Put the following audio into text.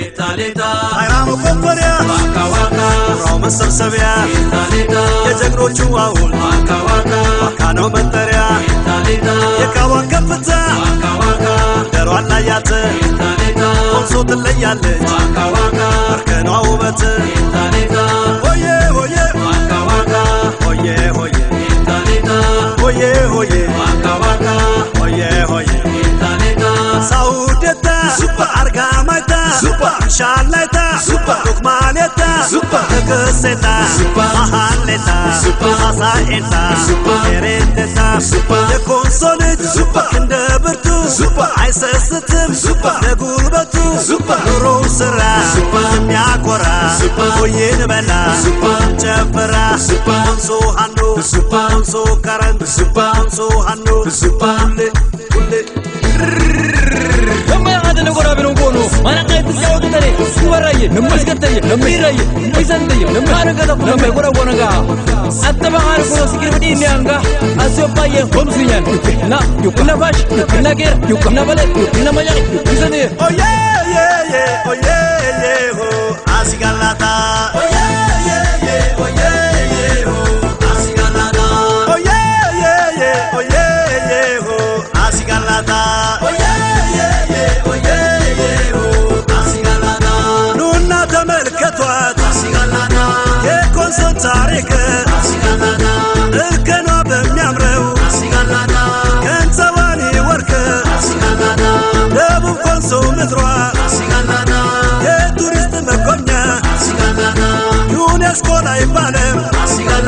ኢታሌታ አይራሙ ኮምቦሪያ ዋካ ዋካ ራው መሰብሰቢያ ኢታሌታ የጀግኖቹ አሁን ዋካ ዋካ ዋካ ነው መጠሪያ ኢታሌታ የካዋ ከፍታ ዋካ ዋካ ደሯን ላያት ኢታሌታ ኮንሶ ትለያለች ዋካ ዋካ እርከኗ ውበት ኢታሌታ ሆዬ ሆዬ ዋካ ዋካ ሆዬ ሆዬ ኢታሌታ ሆዬ ሆዬ ዋካ ዋካ ሆዬ ሆዬ ኢታሌታ ሳውደታ ሱፐር አርጋማይታ ሱፐር ሻላይታ ሱፐር ዶክማሌታ ሱፐር ከሰታ ሱፐር ማሃሌታ ሱፐር አሳኤታ ሱፐር ኤሬንቴታ ሱፐር የኮንሶልጅ ሱፐር እንደ ብርቱ ሱፐር አይሰስትም ሱፐር ለጉልበቱ ሱፐር ኑሮ ስራ ሱፐር የሚያኮራ ሱፐር ሆዬን በላ ሱፐር ጨፈራ ሱፐር ኮንሶ ሃኖ ሱፐር ኮንሶ ከረንት ሱፐር ኮንሶ ሃኖ ሱፐር ሁሌ لما يعادل الغراب نقولوا أنا قايد تسعود تاني سوراي لما سكتي لما يراي لما يسندي لما أنا كذا لما يقول أنا كا أتبع على كل سكير بدي إني أنكا أسيب باي هم سويان لا يكون باش يكون غير يكون بلد يكون مجال يكون سندي oh yeah yeah yeah oh yeah yeah ho asigalata oh yeah yeah yeah oh yeah yeah ho asigalata oh yeah yeah yeah oh yeah yeah ho asigalata oh yeah yeah yeah oh yeah yeah ho asigalata nuna ተመልከቷት asigalata የኮንሶን ታሪክ asigalata እርከኗ በሚያምረው asigalata ከንጸዋኒ ወርቅ asigalata ደቡብ ኮንሶ ምድሯ asigalata የቱሪስት መጎብኛ asigalata ዩኔስኮ ላይ ባለም asigalata